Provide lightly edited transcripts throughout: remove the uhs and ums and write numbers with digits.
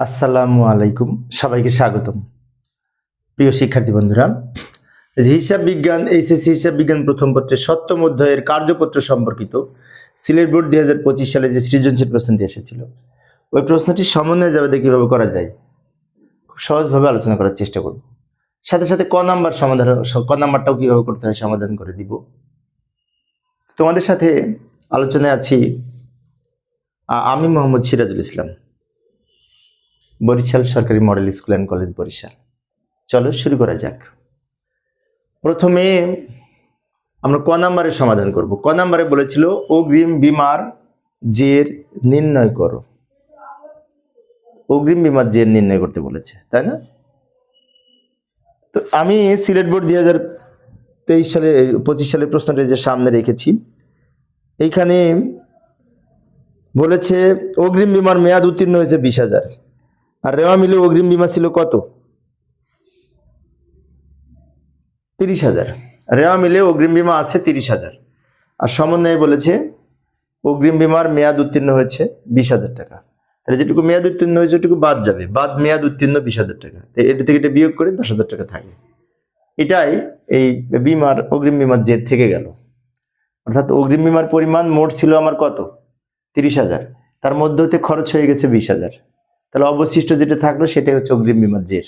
আসসালামু আলাইকুম, সবাইকে স্বাগতম। প্রিয় শিক্ষার্থী বন্ধুরা, হিসাব বিজ্ঞান এইচএসসি হিসাব বিজ্ঞান প্রথম পত্রের সপ্তম অধ্যায়ের কার্যপত্র সম্পর্কিত সিলেট বোর্ড 2025 সালে যে সৃজনশীল প্রশ্নটি এসেছিল, ওই প্রশ্নটি সমন্বয় যাবে কিভাবে করা যায় খুব সহজভাবে আলোচনা করার চেষ্টা করব। সাথে সাথে ক নাম্বারটাও কিভাবে করতে হয় সমাধান করে দিব। তোমাদের সাথে আলোচনায় আছি আমি মোহাম্মদ সিরাজুল ইসলাম, বরিশাল সরকারি model school and college Barishal. চলো শুরু করা যাক। প্রথমে আমরা ক নাম্বারের সমাধান করব। ক নাম্বারে বলেছিল অগ্রিম বীমার জের নির্ণয় করো। অগ্রিম বীমার জের নির্ণয় করতে বলেছে, তাই না? তো আমি সিলেট বোর্ড 2025 সালের প্রশ্নটা যে সামনে রেখেছি, এইখানে বলেছে অগ্রিম বীমার মেয়াদ উত্তীর্ণ হয়েছে 20,000, আর রেওয়া মিলে অগ্রিম বীমা ছিল কত? 30,000। রেওয়া মিলে অগ্রিম বীমা আছে 30,000, আর সমন্বয়ে বলেছে অগ্রিম বীমার মেয়াদ উত্তীর্ণ হয়েছে 20,000 টাকা। তাহলে যেটুকু মেয়াদ উত্তীর্ণ হয়েছে ওটুকু বাদ যাবে, বাদ মেয়াদ উত্তীর্ণ 20,000 টাকা। তো এটা থেকে এটা বিয়োগ করে 10,000 টাকা থাকে। এটাই এই অগ্রিম বীমার জের থেকে গেল। অর্থাৎ অগ্রিম বীমার পরিমাণ মোট ছিল আমার কত? 30,000, তার মধ্যে হতে খরচ হয়ে গেছে 20,000। তাহলে অবশিষ্ট যেটা থাকলো সেটাই হচ্ছে অগ্রিম বীমার জের।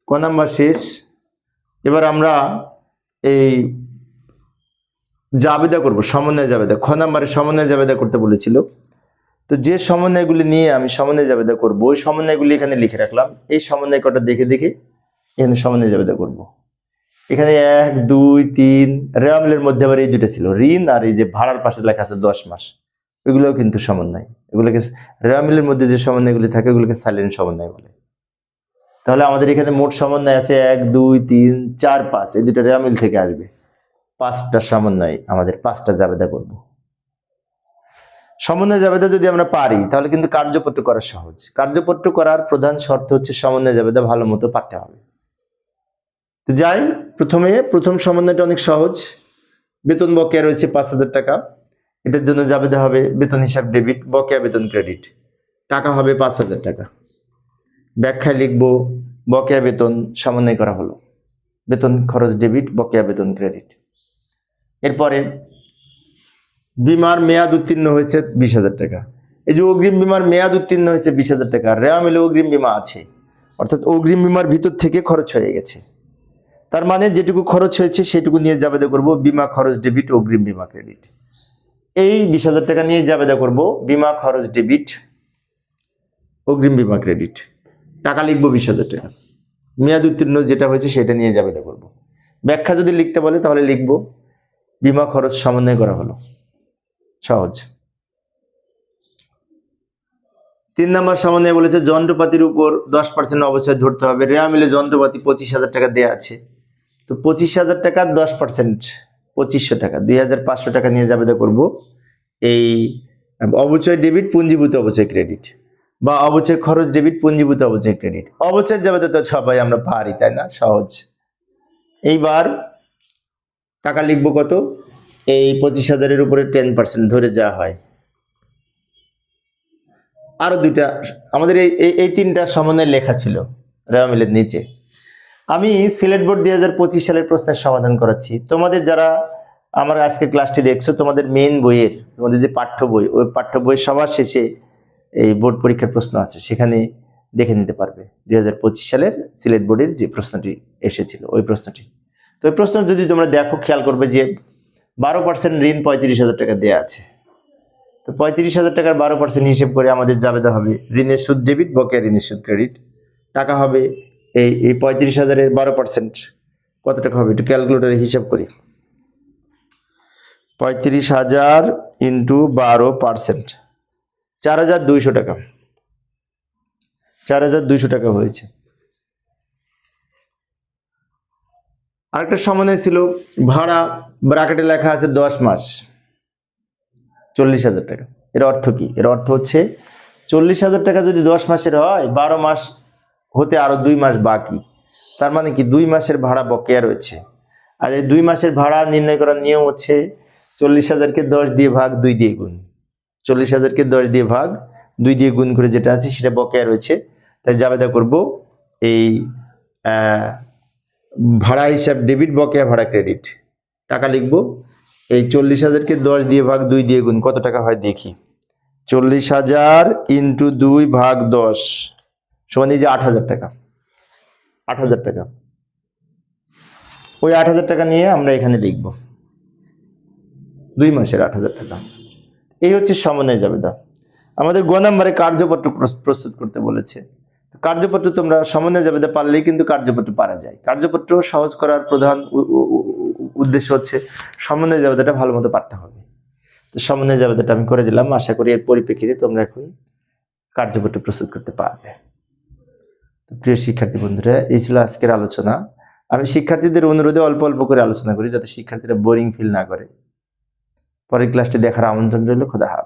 ক নাম্বার শেষ। এবার আমরা এই জাবেদা করব, সমন্বয় জাবেদা। খ নাম্বারে সমন্বয় জাবেদা করতে বলেছিল। তো যে সমন্বয়গুলি নিয়ে আমি সমন্বয় জাবেদা করব, ওই সমন্বয়গুলি এখানে লিখে রাখলাম। এই সমন্বয় কটা দেখে দেখে এখানে সমন্বয় জাবেদা করব। এখানে 1, 2, 3 রেওয়া মিলের মধ্যে আবার এই দুটো ছিল, ঋণ আর এই যে ভাড়ার পাশে লেখা আছে 10 মাস, এগুলোও কিন্তু সমন্বয়। এগুলোকে রেওয়া মিলের মধ্যে যে সমন্বয়গুলি থাকে ওগুলোকে সাইলেন্ট সমন্বয় বলে। তাহলে আমাদের এখানে মোট সমন্বয় আছে 1, 2, 3, 4, 5, এই দুটো রেওয়া মিল থেকে আসবে। 5টা সমন্বয়, আমাদের 5টা জাবেদা করব। সমন্বয় জাবেদা যদি আমরা পারি তাহলে কিন্তু কার্যপত্র করা সহজ। কার্যপত্র করার প্রধান শর্ত হচ্ছে সমন্বয় জাবেদা ভালো মতো পারতে হবে। তো যাই, প্রথম সমন্বয়টা অনেক সহজ। বেতন বকেয়া রয়েছে 5,000 টাকা, এটার জন্য জাবেদা হবে বেতন হিসাব ডেবিট, বকেয়া বেতন ক্রেডিট। টাকা হবে 5,000 টাকা। ব্যাখ্যায় লিখব বকেয়া বেতন সমন্বয় করা হলো, বেতন খরচ ডেবিট, বকেয়া বেতন ক্রেডিট। এরপরে বিমার মেয়াদ উত্তীর্ণ হয়েছে 20,000 টাকা। এই যে অগ্রিম বিমার মেয়াদ উত্তীর্ণ হয়েছে 20,000 টাকা, রেওয়া মিলে অগ্রিম বিমা আছে, অর্থাৎ অগ্রিম বিমার ভিতর থেকে খরচ হয়ে গেছে। তার মানে যেটুকু খরচ হয়েছে সেটুকু নিয়ে জাবেদা করব বিমা খরচ ডেবিট, অগ্রিম বিমা ক্রেডিট। এই 20,000 টাকা নিয়ে জাবেদা করব বিমা খরচ ডেবিট, অগ্রিম বিমা ক্রেডিট। টাকা লিখবো 20,000 টাকা। মেয়াদ উত্তীর্ণ যেটা হয়েছে সেটা নিয়ে জাবেদা করব। ব্যাখ্যা যদি লিখতে বলে তাহলে লিখব বিমা খরচ সমন্বয় করা হলো, সহজ। 3 নম্বর সমন্বয় বলেছে যন্ত্রপাতির উপর 10% অবচয় ধরতে হবে। রেওয়া মিলে যন্ত্রপাতি 25,000 টাকা দেওয়া আছে। তো 25,000 টাকা 10% 2500 টাকা, 2,500 টাকা নিয়ে জাবেদা করব এই অবচয় ডেবিট, পুঞ্জীভূত অবচয় ক্রেডিট, বা অবচয় খরচ ডেবিট, পুঞ্জীভূত অবচয় ক্রেডিট। অবচয় জাবেদা তো সবাই আমরা পারি, তাই না? সহজ। এইবার টাকা লিখবো কত? এই 25,000-এর উপরে 10% ধরে যা হয়। আরো দুইটা আমাদের এই 3টা সমন্বয় লেখা ছিল রেওয়া মিলের নিচে। আমি সিলেট বোর্ড 2025 সালের প্রশ্নের সমাধান করাচ্ছি। তোমাদের যারা আমার আজকে ক্লাসটি দেখছো, তোমাদের মেইন বইয়ের, তোমাদের যে পাঠ্য বই, ওই পাঠ্য বই সবার শেষে এই বোর্ড পরীক্ষার প্রশ্ন আছে, সেখানে দেখে নিতে পারবে 2025 সালের সিলেট বোর্ডের যে প্রশ্নটি এসেছিল ওই প্রশ্নটি। তো ওই প্রশ্ন যদি তোমরা দেখো, খেয়াল করবে যে 12% ঋণ 35,000 টাকা দেওয়া আছে। তো 35,000 টাকার 12% হিসেব করে আমাদের জাবেদা হবে ঋণের সুদ ডেবিট, বকেয়া ঋণের সুদ ক্রেডিট। টাকা হবে এই 35,000-এর 12% কত টাকা হবে? একটু ক্যালকুলেটরে হিসাব করি। 35,000 ইন্টু 12%, 4,200 টাকা। 4,200 টাকা হয়েছে। আরেকটা সমন্বয় ছিল ভাড়া, ব্র্যাকেটে লেখা আছে 10 মাস, 40,000 টাকা। এর অর্থ কি? এর অর্থ হচ্ছে 40,000 টাকা যদি 10 মাসের হয়, 12 মাস হতে আরো 2 মাস বাকি। তার মানে কি 2 মাসের ভাড়া বকেয়া রয়েছে। আর এই 2 মাসের ভাড়া নির্ণয় করার নিয়ম হচ্ছে 40,000-কে 10 দিয়ে ভাগ, 2 দিয়ে গুণ। 40,000-কে 10 দিয়ে ভাগ, 2 দিয়ে গুণ করে যেটা আছে সেটা বকেয়া রয়েছে। তাই জাবেদা করব এই ভাড়া হিসাব ডেবিট, বকেয়া ভাড়া ক্রেডিট। টাকা লিখব, এই 40,000-কে 10 দিয়ে ভাগ, 2 দিয়ে গুণ কত টাকা হয় দেখি। 40,000 ইন্টু 2 ভাগ 10 সমান এই যে 8,000 টাকা। 8,000 টাকা, ওই 8,000 টাকা নিয়ে আমরা এখানে লিখব 2 মাসের 8,000 টাকা। এই হচ্ছে সমন্বয় জাবেদা। আমাদের গ নম্বরে কার্যপত্র প্রস্তুত করতে বলেছে। কার্যপত্র তোমরা সমন্বয় জাবেদা পারলেই কিন্তু কার্যপত্র পারা যায়। কার্যপত্র সহজ করার প্রধান উদ্দেশ্য হচ্ছে সমন্বয় জাবেদাটা ভালো মতো পারতে হবে। তো সমন্বয় জাবেদাটা আমি করে দিলাম, আশা করি এর পরিপ্রেক্ষিতে তোমরা এখন কার্যপত্র প্রস্তুত করতে পারবে। প্রিয় শিক্ষার্থী বন্ধুরা, এই ছিল আজকের আলোচনা। আমি শিক্ষার্থীদের অনুরোধে অল্প অল্প করে আলোচনা করি যাতে শিক্ষার্থীরা বোরিং ফিল না করে। পরের ক্লাসটি দেখার আমন্ত্রণ রইল। খোদা হাফেজ।